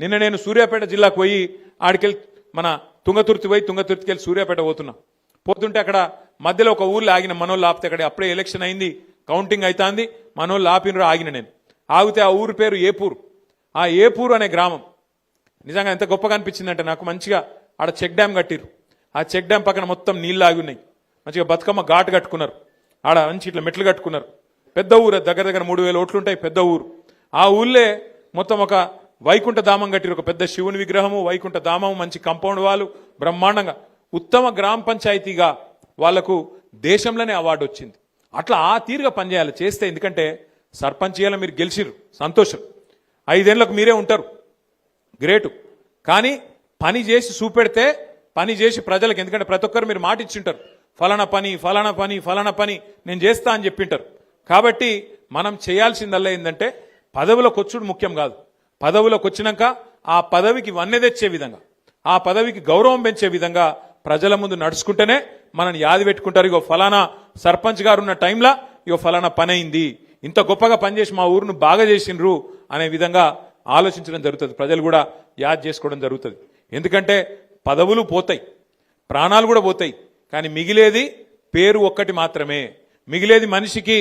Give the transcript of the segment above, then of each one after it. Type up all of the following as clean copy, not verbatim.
నిన్న నేను సూర్యాపేట జిల్లాకు పోయి ఆడికెళ్ళి మన తుంగతుర్తి పోయి తుంగతుర్తికి వెళ్ళి సూర్యాపేట పోతుంటే అక్కడ మధ్యలో ఒక ఊర్లో ఆగిన మనోళ్ళు ఆపితే అక్కడ అప్పుడే ఎలక్షన్ అయింది, కౌంటింగ్ అవుతుంది, మనోళ్ళు ఆపినరు, ఆగిన నేను ఆగితే ఆ ఊరు పేరు ఏపూరు. ఆ ఏపూరు అనే గ్రామం నిజంగా ఎంత గొప్పగా అనిపించిందంటే నాకు, మంచిగా ఆడ చెక్ డ్యామ్ కట్టిరు. ఆ చెక్ డ్యామ్ పక్కన మొత్తం నీళ్ళు ఆగి ఉన్నాయి, మంచిగా బతుకమ్మ ఘాటు కట్టుకున్నారు, ఆడ మంచి ఇట్లా మెట్లు కట్టుకున్నారు. పెద్ద ఊరు, దగ్గర దగ్గర 3000 ఓట్లుంటాయి, పెద్ద ఊరు. ఆ ఊళ్ళే మొత్తం ఒక వైకుంఠ ధామం కట్టిరు, ఒక పెద్ద శివుని విగ్రహము, వైకుంఠ ధామము, మంచి కాంపౌండ్ వాళ్ళు, బ్రహ్మాండంగా ఉత్తమ గ్రామ పంచాయతీగా వాళ్లకు దేశంలోనే అవార్డు వచ్చింది. అట్లా ఆ తీరుగా పనిచేయాలి చేస్తే, ఎందుకంటే సర్పంచ్ చేయాలి, మీరు గెలిచిరు సంతోషం, 5 ఏళ్లకు మీరే ఉంటారు, గ్రేటు. కానీ పని చేసి చూపెడితే, పని చేసి ప్రజలకు, ఎందుకంటే ప్రతి ఒక్కరు మీరు మాట ఇచ్చింటారు, ఫలానా పని ఫలానా పని ఫలానా పని నేను చేస్తా అని చెప్పింటారు. కాబట్టి మనం చేయాల్సిందల్లా ఏంటంటే పదవులకు వచ్చుడు ముఖ్యం కాదు, పదవులకు వచ్చినాక ఆ పదవికి వన్నె తెచ్చే విధంగా, ఆ పదవికి గౌరవం పెంచే విధంగా ప్రజల ముందు నడుచుకుంటేనే మనని యాది పెట్టుకుంటారు. ఇగో ఫలానా సర్పంచ్ గారు ఉన్న టైంలో ఇగో ఫలానా పని అయింది, ఇంత గొప్పగా పనిచేసి మా ఊరును బాగా చేసిండ్రు అనే విధంగా ఆలోచించడం జరుగుతుంది, ప్రజలు కూడా యాద్ చేసుకోవడం జరుగుతుంది. ఎందుకంటే పదవులు పోతాయి, ప్రాణాలు కూడా పోతాయి, కానీ మిగిలేది పేరు ఒక్కటి మాత్రమే. మిగిలేది మనిషికి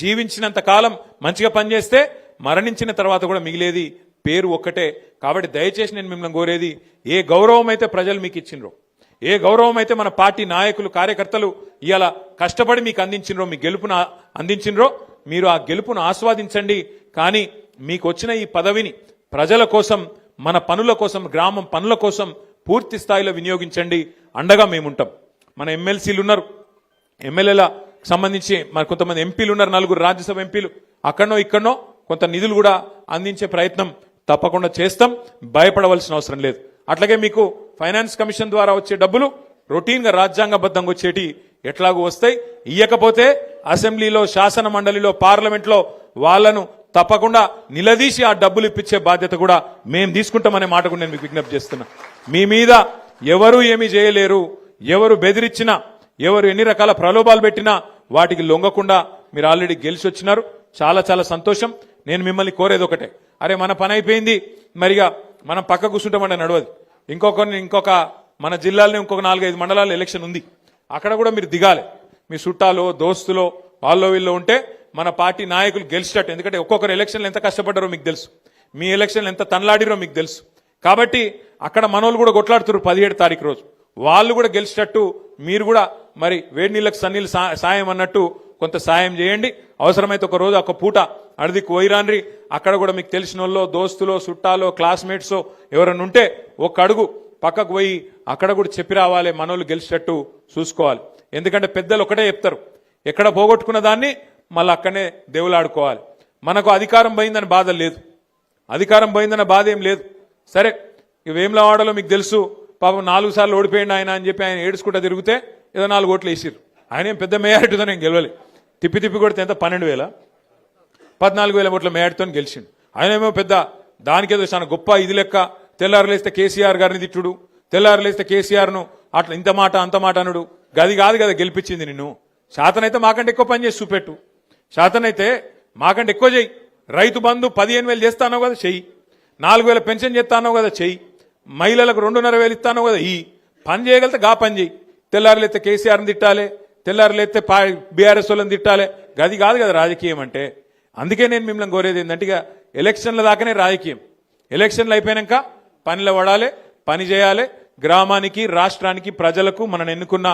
జీవించినంత కాలం మంచిగా పనిచేస్తే మరణించిన తర్వాత కూడా మిగిలేది పేరు ఒక్కటే. కాబట్టి దయచేసి నేను మిమ్మల్ని కోరేది, ఏ గౌరవం అయితే ప్రజలు మీకు ఇచ్చిండ్రో, ఏ గౌరవం అయితే మన పార్టీ నాయకులు కార్యకర్తలు ఇవాళ కష్టపడి మీకు అందించినరో, మీ గెలుపును అందించినరో, మీరు ఆ గెలుపును ఆస్వాదించండి. కానీ మీకు వచ్చిన ఈ పదవిని ప్రజల కోసం, మన పనుల కోసం, గ్రామం పనుల కోసం పూర్తి స్థాయిలో వినియోగించండి. అండగా మేముంటాం. మన ఎమ్మెల్సీలు ఉన్నారు, ఎమ్మెల్యేల సంబంధించి మరి కొంతమంది ఎంపీలు ఉన్నారు, 4 రాజ్యసభ ఎంపీలు, అక్కడనో ఇక్కడనో కొంత నిధులు కూడా అందించే ప్రయత్నం తప్పకుండా చేస్తాం, భయపడవలసిన అవసరం లేదు. అట్లాగే మీకు ఫైనాన్స్ కమిషన్ ద్వారా వచ్చే డబ్బులు రొటీన్గా రాజ్యాంగబద్ధంగా వచ్చేటి ఎట్లాగూ వస్తాయి. ఇయ్యకపోతే అసెంబ్లీలో, శాసన మండలిలో, పార్లమెంట్లో వాళ్లను తప్పకుండా నిలదీసి ఆ డబ్బులు ఇప్పించే బాధ్యత కూడా మేము తీసుకుంటామనే మాట కూడా నేను మీకు విజ్ఞప్తి చేస్తున్నా. మీ మీద ఎవరు ఏమీ చేయలేరు, ఎవరు బెదిరించినా, ఎవరు ఎన్ని రకాల ప్రలోభాలు పెట్టినా వాటికి లొంగకుండా మీరు ఆల్రెడీ గెలిచి వచ్చినారు. చాలా చాలా సంతోషం. నేను మిమ్మల్ని కోరేది ఒకటే, అరే మన పని అయిపోయింది, మరిగా మనం పక్క కూర్చుంటామంటే నడవదు. ఇంకొక మన జిల్లాలోనే ఇంకొక 4-5 మండలాలు ఎలక్షన్ ఉంది, అక్కడ కూడా మీరు దిగాలి. మీ చుట్టాలో, దోస్తులో, వాళ్ళలో వీళ్ళు ఉంటే మన పార్టీ నాయకులు గెలిచేటట్టు. ఎందుకంటే ఒక్కొక్కరు ఎలక్షన్లు ఎంత కష్టపడ్డారో మీకు తెలుసు, మీ ఎలక్షన్లు ఎంత తనలాడిరో మీకు తెలుసు. కాబట్టి అక్కడ మనోళ్ళు కూడా కొట్లాడుతున్నారు 17 తారీఖు రోజు, వాళ్ళు కూడా గెలిచేటట్టు మీరు కూడా మరి వేడి నీళ్ళకు సన్నీళ్ళు సాయం అన్నట్టు కొంత సాయం చేయండి. అవసరమైతే ఒక రోజు ఒక పూట అడిదికి పోయిరాన్రి, అక్కడ కూడా మీకు తెలిసిన వాళ్ళు, దోస్తులో, చుట్టాలో, క్లాస్మేట్సో ఎవరన్నా ఉంటే ఒక అడుగు పక్కకు పోయి అక్కడ కూడా చెప్పి రావాలి, మనోళ్ళు గెలిచేటట్టు చూసుకోవాలి. ఎందుకంటే పెద్దలు ఒకటే చెప్తారు, ఎక్కడ పోగొట్టుకున్న దాన్ని మళ్ళీ అక్కడనే దేవులాడుకోవాలి. మనకు అధికారం పోయిందని బాధ లేదు, అధికారం పోయిందన్న బాధ ఏం లేదు. సరే, వేములవాడలో మీకు తెలుసు, పాపం 4 సార్లు ఓడిపోయింది ఆయన అని చెప్పి ఆయన ఏడుచుకుంటా తిరిగితే ఏదో 4 ఓట్లు వేసిరు. ఆయన ఏం పెద్ద మేయారిటీతో నేను గెలవలే, తిప్పి కొడితే ఎంత 12,000 14,000 ఓట్ల మేయారిటీతో గెలిచిండు. ఆయన ఏమో పెద్ద దానికేదో చాలా గొప్ప ఇది లెక్క, తెల్లారులేస్తే కేసీఆర్ గారిని తిట్టుడు, తెల్లారులేస్తే కేసీఆర్ను అట్లా ఇంత మాట అంత మాట అనుడు, గది కాదు కదా గెలిపించింది నిన్ను. శాతనైతే మాకంటే ఎక్కువ పని చేసి చూపెట్టు, శాతనైతే మాకంటే ఎక్కువ చెయ్యి. రైతు బంధు 15,000 చేస్తానో కదా చెయ్యి, 4,000 పెన్షన్ చేస్తానో కదా చెయ్యి, మహిళలకు 2,500 ఇస్తానో కదా ఈ పని చేయగలిగితే గా పని చేయి. తెల్లారులేస్తే కేసీఆర్ని తిట్టాలి, తెల్లారులేస్తే బీఆర్ఎస్ వాళ్ళని తిట్టాలి, గది కాదు కదా రాజకీయం అంటే. అందుకే నేను మిమ్మల్ని కోరేది ఏంటంటే, ఇక ఎలక్షన్ల దాకానే రాజకీయం, ఎలక్షన్లు అయిపోయాక పనిలో పడాలి, పని చేయాలి, గ్రామానికి, రాష్ట్రానికి, ప్రజలకు, మనం ఎన్నుకున్న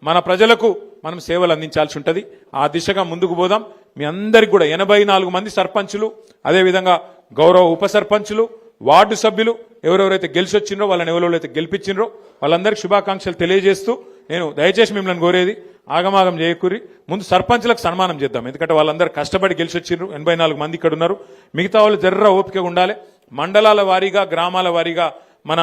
మన ప్రజలకు మనం సేవలు అందించాల్సి ఉంటుంది. ఆ దిశగా ముందుకు పోదాం. మీ అందరికి కూడా 84 మంది సర్పంచులు, అదేవిధంగా గౌరవ ఉప సర్పంచులు, వార్డు సభ్యులు ఎవరెవరైతే గెలిచి వచ్చిండ్రో, వాళ్ళని ఎవరెవరైతే గెలిపించిండ్రో వాళ్ళందరికీ శుభాకాంక్షలు తెలియజేస్తూ, నేను దయచేసి మిమ్మల్ని కోరేది, ఆగమాగం చేయకూరి ముందు సర్పంచులకు సన్మానం చేద్దాం. ఎందుకంటే వాళ్ళందరూ కష్టపడి గెలిచి వచ్చిండ్రు, 84 మంది ఇక్కడ ఉన్నారు. మిగతా వాళ్ళు జర్ర ఓపికగా ఉండాలి. మండలాల వారీగా, గ్రామాల వారీగా మన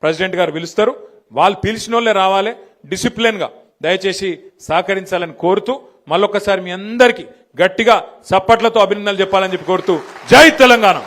ప్రెసిడెంట్ గారు పిలుస్తారు, వాళ్ళు పిలిచిన వాళ్ళే రావాలి. డిసిప్లిన్గా దయచేసి సహకరించాలని కోరుతూ, మళ్ళొక్కసారి మీ అందరికీ గట్టిగా చప్పట్లతో అభినందనలు చెప్పాలని చెప్పి కోరుతూ, జై తెలంగాణ.